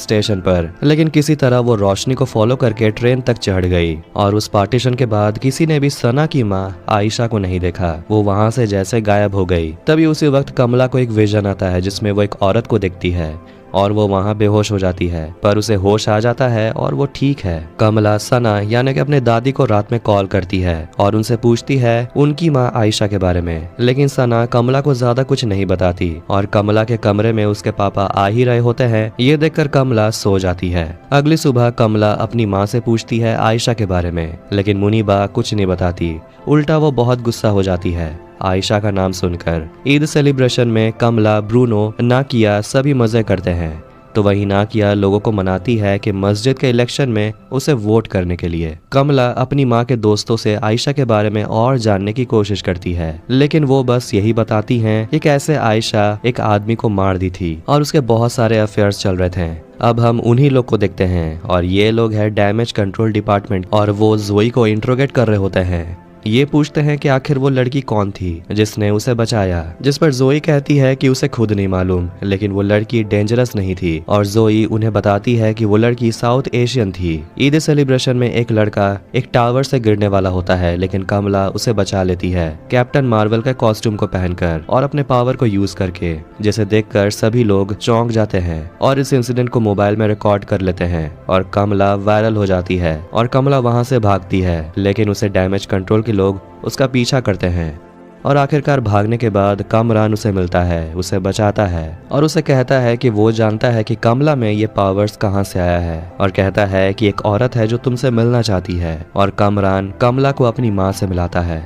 Station पर, लेकिन किसी तरह वो रोशनी को फॉलो करके ट्रेन तक चढ़ गई। और उस पार्टीशन के बाद किसी ने भी सना की माँ आयशा को नहीं देखा। वो वहाँ से जैसे गायब हो गई। तभी उसी वक्त कमला को एक विजन आता है जिसमें वो एक औरत को देखती है और वो वहाँ बेहोश हो जाती है, पर उसे होश आ जाता है और वो ठीक है। कमला सना यानी कि अपने दादी को रात में कॉल करती है और उनसे पूछती है उनकी माँ आयशा के बारे में, लेकिन सना कमला को ज्यादा कुछ नहीं बताती और कमला के कमरे में उसके पापा आ ही रहे होते हैं। ये देखकर कमला सो जाती है। अगली सुबह कमला अपनी माँ से पूछती है आयशा के बारे में, लेकिन मुनीबा कुछ नहीं बताती। उल्टा वो बहुत गुस्सा हो जाती है आयशा का नाम सुनकर। ईद सेलिब्रेशन में कमला, ब्रूनो, नाकिया सभी मजे करते हैं, तो वही नाकिया लोगों को मनाती है कि मस्जिद के इलेक्शन में उसे वोट करने के लिए। कमला अपनी माँ के दोस्तों से आयशा के बारे में और जानने की कोशिश करती है, लेकिन वो बस यही बताती हैं कि कैसे आयशा एक आदमी को मार दी थी और उसके बहुत सारे अफेयर्स चल रहे थे। अब हम उन्हीं लोग को देखते हैं और ये लोग है डैमेज कंट्रोल डिपार्टमेंट और वो जोई को इंट्रोगेट कर रहे होते हैं। ये पूछते हैं कि आखिर वो लड़की कौन थी जिसने उसे बचाया, जिस पर जोई कहती है कि उसे खुद नहीं मालूम, लेकिन वो लड़की डेंजरस नहीं थी। और जोई उन्हें बताती है कि वो लड़की साउथ एशियन थी। ईद सेलिब्रेशन में एक लड़का एक टावर से गिरने वाला होता है, लेकिन कमला उसे बचा लेती है कैप्टन मार्वल के कॉस्ट्यूम को पहनकर और अपने पावर को यूज करके, जिसे देखकर सभी लोग चौंक जाते हैं और इस इंसिडेंट को मोबाइल में रिकॉर्ड कर लेते हैं और कमला वायरल हो जाती है और कमला वहां से भागती है, लेकिन उसे डैमेज कंट्रोल लोग उसका पीछा करते हैं और आखिरकार भागने के बाद कामरान उसे मिलता है, उसे बचाता है और उसे कहता है कि वो जानता है कि कमला में ये पावर्स कहाँ से आया है और कहता है कि एक औरत है जो तुमसे मिलना चाहती है और कामरान कमला को अपनी माँ से मिलाता है।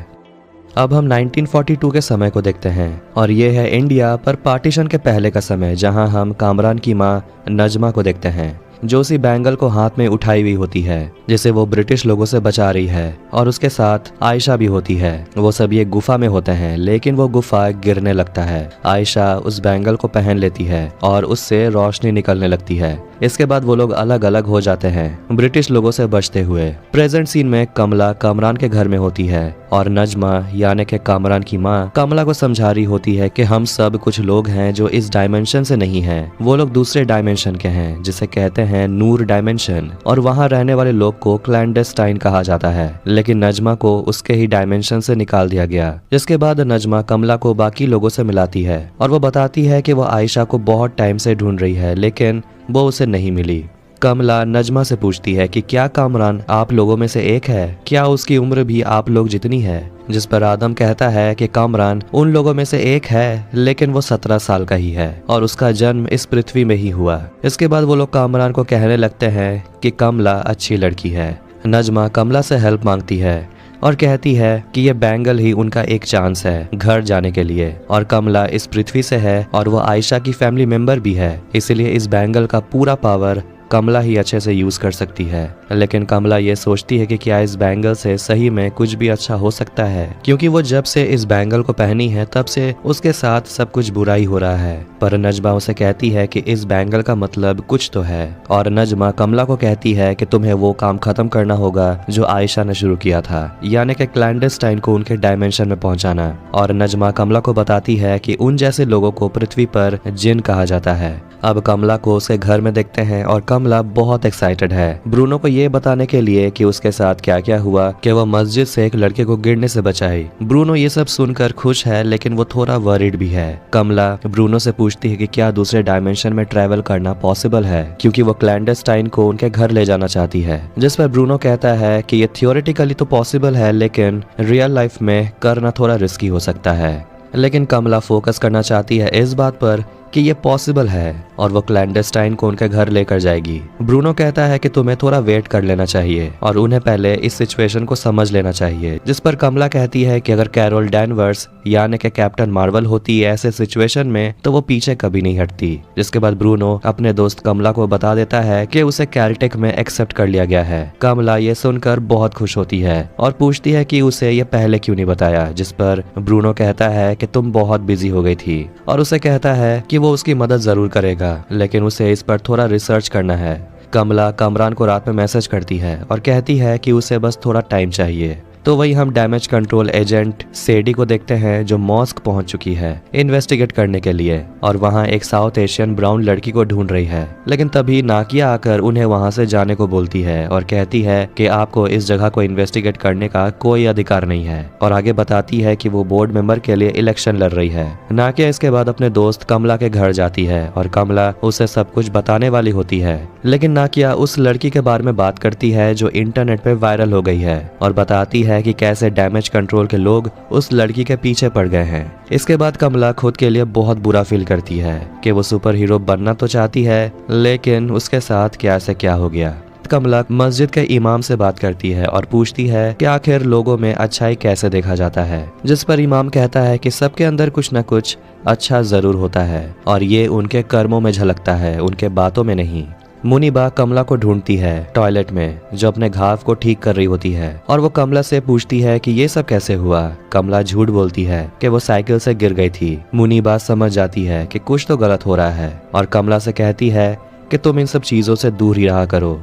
अब हम 1942 के समय को देखते हैं और ये है इंडिया पर पार्टीशन के पहले का समय, जहां हम कामरान की माँ नजमा को देखते हैं जो उसी बैंगल को हाथ में उठाई हुई होती है जिसे वो ब्रिटिश लोगों से बचा रही है, और उसके साथ आयशा भी होती है। वो सभी एक गुफा में होते हैं, लेकिन वो गुफा गिरने लगता है। आयशा उस बैंगल को पहन लेती है और उससे रोशनी निकलने लगती है। इसके बाद वो लोग अलग अलग हो जाते हैं ब्रिटिश लोगों से बचते हुए। प्रेजेंट सीन में कमला कामरान के घर में होती है और नजमा यानी कि कामरान की माँ कमला को समझा रही होती है कि हम सब कुछ लोग हैं जो इस डायमेंशन से नहीं हैं, वो लोग दूसरे डायमेंशन के हैं जिसे कहते हैं नूर डायमेंशन, और वहाँ रहने वाले लोग को क्लैंडेस्टाइन कहा जाता है। लेकिन नजमा को उसके ही डायमेंशन से निकाल दिया गया। जिसके बाद नजमा कमला को बाकी लोगों से मिलाती है और वो बताती है कि वो आयशा को बहुत टाइम से ढूंढ रही है, लेकिन वो उसे नहीं मिली। कमला नजमा से पूछती है कि क्या कामरान आप लोगों में से एक है, क्या उसकी उम्र भी आप लोग जितनी है, जिस पर आदम कहता है कि कामरान उन लोगों में से एक है, लेकिन वो 17 साल का ही है और उसका जन्म इस पृथ्वी में ही हुआ। इसके बाद वो लोग कामरान को कहने लगते हैं कि कमला अच्छी लड़की है। नजमा कमला से हेल्प मांगती है और कहती है कि ये बैंगल ही उनका एक चांस है घर जाने के लिए, और कमला इस पृथ्वी से है और वो आयशा की फैमिली मेंबर भी है, इसलिए इस बैंगल का पूरा पावर कमला ही अच्छे से यूज कर सकती है। लेकिन कमला ये सोचती है कि क्या इस बैंगल से सही में कुछ भी अच्छा हो सकता है, क्योंकि वो जब से इस बैंगल को पहनी है तब से उसके साथ सब कुछ बुरा ही हो रहा है। पर नजमा उसे कहती है कि इस बैंगल का मतलब कुछ तो है, और नजमा कमला को कहती है कि तुम्हें वो काम खत्म करना होगा जो आयशा ने शुरू किया था, यानी कि क्लैंडेस्टाइन को उनके डायमेंशन में पहुंचाना। और नजमा कमला को बताती है कि उन जैसे लोगों को पृथ्वी पर जिन कहा जाता है। अब कमला को उसके घर में देखते हैं और कमला बहुत एक्साइटेड है ब्रूनो को ये बताने के लिए कि उसके साथ क्या क्या हुआ कि वह मस्जिद से एक लड़के को गिरने से बचाई। ब्रूनो ये सब सुनकर खुश है, लेकिन वो थोड़ा वरीड भी है। कमला ब्रूनो से पूछती है कि क्या दूसरे डायमेंशन में ट्रैवल करना पॉसिबल है, क्योंकि वो क्लैंडेस्टाइन को उनके घर ले जाना चाहती है। जिस पर ब्रूनो कहता है कि ये थियोरेटिकली तो पॉसिबल है, लेकिन रियल लाइफ में करना थोड़ा रिस्की हो सकता है। लेकिन कमला फोकस करना चाहती है इस बात पर कि ये पॉसिबल है और वो क्लैंडेस्टाइन को उनके घर लेकर जाएगी। ब्रूनो कहता है कि तुम्हें थोड़ा वेट कर लेना चाहिए और उन्हें पहले इस सिचुएशन को समझ लेना चाहिए। जिस पर कमला कहती है कि अगर कैरोल डैनवर्स यानी कि कैप्टन मार्वल होती है ऐसे सिचुएशन में तो वो पीछे कभी नहीं हटती। जिसके बाद ब्रूनो अपने दोस्त कमला को बता देता है कि उसे कैरेटेक में एक्सेप्ट कर लिया गया है। कमला ये सुनकर बहुत खुश होती है और पूछती है कि उसे ये पहले क्यों नहीं बताया, जिस पर ब्रूनो कहता है कि तुम बहुत बिजी हो गई थी, और उसे कहता है कि वो उसकी मदद जरूर करेगा, लेकिन उसे इस पर थोड़ा रिसर्च करना है। कमला कामरान को रात में मैसेज करती है और कहती है कि उसे बस थोड़ा टाइम चाहिए। तो वही हम डैमेज कंट्रोल एजेंट सेडी को देखते हैं जो मॉस्क पहुंच चुकी है इन्वेस्टिगेट करने के लिए और वहां एक साउथ एशियन ब्राउन लड़की को ढूंढ रही है। लेकिन तभी नाकिया आकर उन्हें वहां से जाने को बोलती है और कहती है कि आपको इस जगह को इन्वेस्टिगेट करने का कोई अधिकार नहीं है और आगे बताती है कि वो बोर्ड मेंबर के लिए इलेक्शन लड़ रही है। नाकिया इसके बाद अपने दोस्त कमला के घर जाती है और कमला उसे सब कुछ बताने वाली होती है, लेकिन नाकिया उस लड़की के बारे में बात करती है जो इंटरनेट पे वायरल हो गई है और बताती है कि कैसे डैमेज कंट्रोल के लोग उस लड़की के पीछे पड़ गए हैं। इसके बाद कमला खुद के लिए बहुत बुरा फील करती है कि वो सुपर हीरो बनना तो चाहती है, लेकिन उसके साथ क्या से क्या हो गया। कमला मस्जिद के इमाम से बात करती है और पूछती है कि आखिर लोगों में अच्छाई कैसे देखा जाता है, जिस पर इमाम कहता है कि सबके अंदर कुछ न कुछ अच्छा जरूर होता है और ये उनके कर्मों में झलकता है, उनके बातों में नहीं। मुनीबा कमला को ढूंढती है टॉयलेट में जो अपने घाव को ठीक कर रही होती है और वो कमला से पूछती है कि ये सब कैसे हुआ। कमला झूठ बोलती है कि वो साइकिल से गिर गई थी। मुनीबा समझ जाती है कि कुछ तो गलत हो रहा है और कमला से कहती है कि तुम इन सब चीजों से दूर ही रहा करो।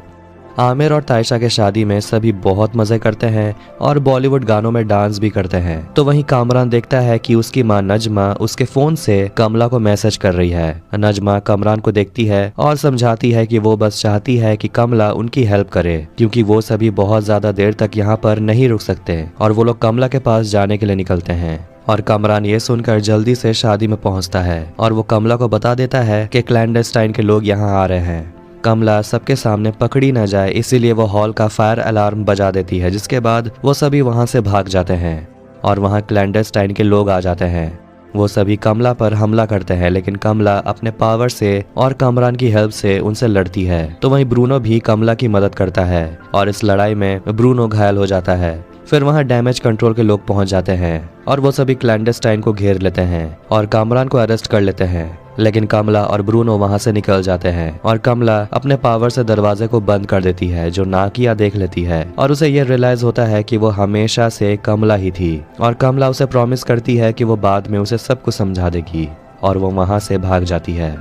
आमिर और तायशा के शादी में सभी बहुत मजे करते हैं और बॉलीवुड गानों में डांस भी करते हैं। तो वहीं कामरान देखता है कि उसकी मां नजमा उसके फोन से कमला को मैसेज कर रही है। नजमा कामरान को देखती है और समझाती है कि वो बस चाहती है कि कमला उनकी हेल्प करे, क्योंकि वो सभी बहुत ज्यादा देर तक यहाँ पर नहीं रुक सकते और वो लोग कमला के पास जाने के लिए निकलते हैं। और कामरान ये सुनकर जल्दी से शादी में पहुंचता है और वो कमला को बता देता है कि क्लैंडस्टाइन के लोग यहाँ आ रहे हैं। कमला सबके सामने पकड़ी न जाए इसीलिए वो हॉल का फायर अलार्म बजा देती है, जिसके बाद वो सभी वहां से भाग जाते हैं और वहां क्लैंडस्टाइन के लोग आ जाते हैं। वो सभी कमला पर हमला करते हैं, लेकिन कमला अपने पावर से और कामरान की हेल्प से उनसे लड़ती है। तो वहीं ब्रूनो भी कमला की मदद करता है और इस लड़ाई में ब्रूनो घायल हो जाता है। फिर वहां डैमेज कंट्रोल के लोग पहुंच जाते हैं और वो सभी क्लैंडस्टाइन को घेर लेते हैं और कामरान को अरेस्ट कर लेते हैं। लेकिन कमला और ब्रूनो वहां से निकल जाते हैं और कमला अपने पावर से दरवाजे को बंद कर देती है, जो नाकिया देख लेती है और उसे ये रियलाइज होता है कि वो हमेशा से कमला ही थी और कमला उसे प्रॉमिस करती है कि वो बाद में उसे सब कुछ समझा देगी और वो वहां से भाग जाती है।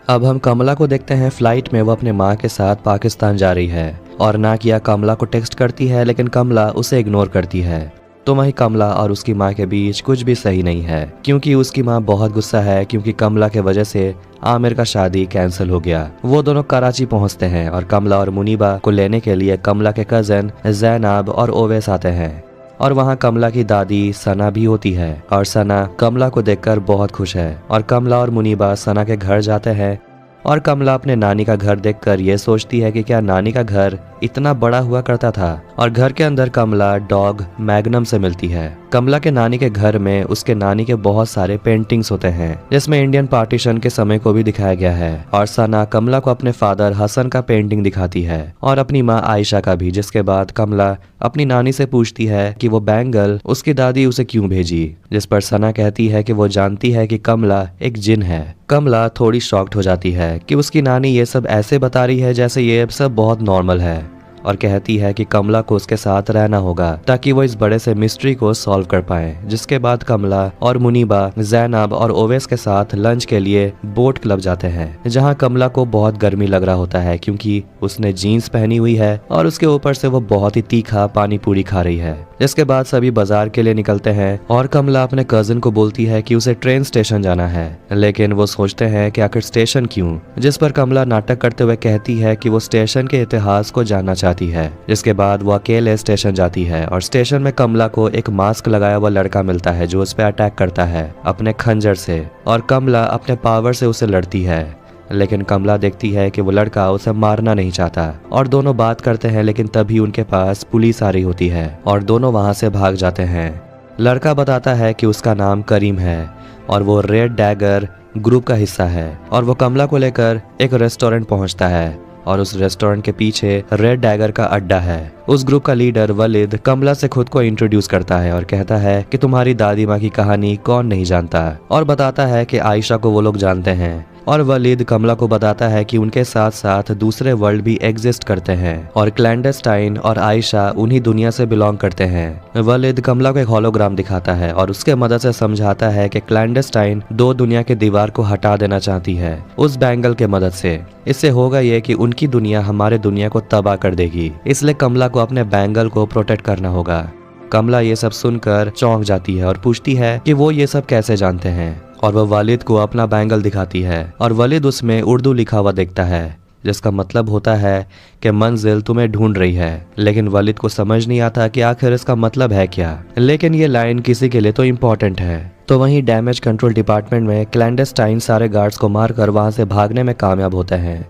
अब हम कमला को देखते हैं फ्लाइट में वो अपने माँ के साथ पाकिस्तान जा रही है और नाकिया कमला को टेक्स्ट करती है, लेकिन कमला उसे इग्नोर करती है। तो वहीं कमला और उसकी माँ के बीच कुछ भी सही नहीं है, क्योंकि उसकी माँ बहुत गुस्सा है क्योंकि कमला के वजह से आमिर का शादी कैंसिल हो गया। वो दोनों कराची पहुंचते हैं और कमला और मुनीबा को लेने के लिए कमला के कजन जैनब और ओवैस आते हैं और वहाँ कमला की दादी सना भी होती है और सना कमला को देखकर बहुत खुश है और कमला और मुनीबा सना के घर जाते हैं और कमला अपने नानी का घर देखकर ये सोचती है कि क्या नानी का घर इतना बड़ा हुआ करता था और घर के अंदर कमला डॉग मैग्नम से मिलती है। कमला के नानी के घर में उसके नानी के बहुत सारे पेंटिंग्स होते हैं, जिसमें इंडियन पार्टीशन के समय को भी दिखाया गया है और सना कमला को अपने फादर हसन का पेंटिंग दिखाती है और अपनी माँ आयशा का भी। जिसके बाद कमला अपनी नानी से पूछती है कि वो बैंगल उसकी दादी उसे क्यों भेजी, जिस पर सना कहती है कि वो जानती है कि कमला एक जिन है। कमला थोड़ी शॉक्ड हो जाती है कि उसकी नानी ये सब ऐसे बता रही है जैसे ये सब बहुत नॉर्मल है और कहती है कि कमला को उसके साथ रहना होगा ताकि वो इस बड़े से मिस्ट्री को सॉल्व कर पाए। जिसके बाद कमला और मुनीबा जैनब और ओवैस के साथ लंच के लिए बोट क्लब जाते हैं, जहां कमला को बहुत गर्मी लग रहा होता है क्योंकि उसने जीन्स पहनी हुई है और उसके ऊपर से वो बहुत ही तीखा पानी पूरी खा रही है। जिसके बाद सभी बाजार के लिए निकलते हैं और कमला अपने कजिन को बोलती है कि उसे ट्रेन स्टेशन जाना है, लेकिन वो सोचते हैं कि आखिर स्टेशन क्यों, जिस पर कमला नाटक करते हुए कहती है कि वो स्टेशन के इतिहास को जानना चाहती है। जिसके बाद वो अकेले स्टेशन जाती है और स्टेशन में कमला को एक मास्क लगाया हुआ लड़का मिलता है जो उस पर अटैक करता है अपने खंजर से और कमला अपने पावर से उसे लड़ती है, लेकिन कमला देखती है कि वो लड़का उसे मारना नहीं चाहता और दोनों बात करते हैं, लेकिन तभी उनके पास पुलिस आ रही होती है और दोनों वहां से भाग जाते हैं। लड़का बताता है कि उसका नाम करीम है और वो रेड डैगर ग्रुप का हिस्सा है और वो कमला को लेकर एक रेस्टोरेंट पहुंचता है और उस रेस्टोरेंट के पीछे रेड डैगर का अड्डा है। उस ग्रुप का लीडर वलिद कमला से खुद को इंट्रोड्यूस करता है और कहता है कि तुम्हारी दादी माँ की कहानी कौन नहीं जानता और बताता है कि आयशा को वो लोग जानते हैं और वलिद कमला को बताता है कि उनके साथ साथ दूसरे वर्ल्ड भी एग्जिस्ट करते हैं और क्लैंडस्टाइन और आयशा उन्हीं दुनिया से बिलोंग करते हैं। वलिद कमला को एक होलोग्राम दिखाता है और उसके मदद से समझाता है कि क्लैंडस्टाइन दो दुनिया के दीवार को हटा देना चाहती है उस बैंगल के मदद से। इससे होगा ये कि उनकी दुनिया हमारे दुनिया को तबाह कर देगी, इसलिए कमला को अपने बैंगल को प्रोटेक्ट करना होगा। कमला ये सब सुनकर चौंक जाती है और पूछती है कि वो ये सब कैसे जानते हैं, और वह वालिद को अपना बैंगल दिखाती है और वालिद उसमें उर्दू लिखा हुआ देखता है, जिसका मतलब होता है कि मंजिल तुम्हें ढूंढ रही है। लेकिन वालिद को समझ नहीं आता कि आखिर इसका मतलब है क्या। लेकिन ये लाइन किसी के लिए तो इम्पोर्टेंट है। तो वहीं डैमेज कंट्रोल डिपार्टमेंट में क्लैंडस्टाइन सारे गार्ड्स को मारकर वहां से भागने में कामयाब होते हैं।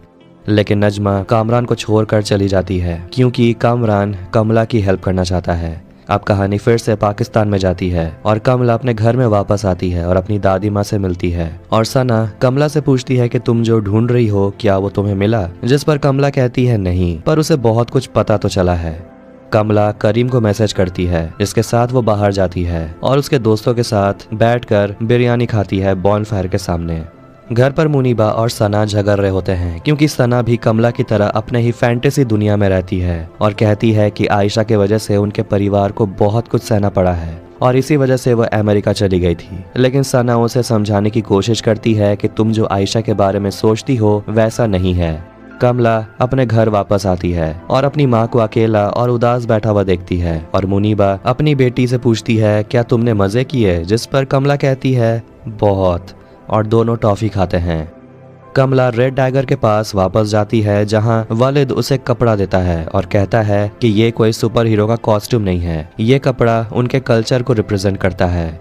लेकिन नजमा कामरान को छोड़कर चली जाती है क्योंकि कामरान कमला की हेल्प करना चाहता है। अब कहानी फिर से पाकिस्तान में जाती है और कमला अपने घर में वापस आती है और अपनी दादी माँ से मिलती है। और सना कमला से पूछती है कि तुम जो ढूंढ रही हो क्या वो तुम्हें मिला, जिस पर कमला कहती है नहीं, पर उसे बहुत कुछ पता तो चला है। कमला करीम को मैसेज करती है, जिसके साथ वो बाहर जाती है और उसके दोस्तों के साथ बैठकर बिरयानी खाती है बॉनफायर के सामने। घर पर मुनीबा और सना झगड़ रहे होते हैं क्योंकि सना भी कमला की तरह अपने ही फैंटेसी दुनिया में रहती है और कहती है कि आयशा के वजह से उनके परिवार को बहुत कुछ सहना पड़ा है और इसी वजह से वह अमेरिका चली गई थी। लेकिन सना उसे समझाने की कोशिश करती है कि तुम जो आयशा के बारे में सोचती हो वैसा नहीं है। कमला अपने घर वापस आती है और अपनी माँ को अकेला और उदास बैठा हुआ देखती है और मुनीबा अपनी बेटी से पूछती है क्या तुमने मजे किए, जिस पर कमला कहती है बहुत, और दोनों टॉफी खाते हैं। कमला रेड टाइगर के पास वापस जाती है जहां वालिद उसे कपड़ा देता है और कहता है कि ये कोई सुपर हीरो का कॉस्ट्यूम नहीं है, ये कपड़ा उनके कल्चर को रिप्रेजेंट करता है।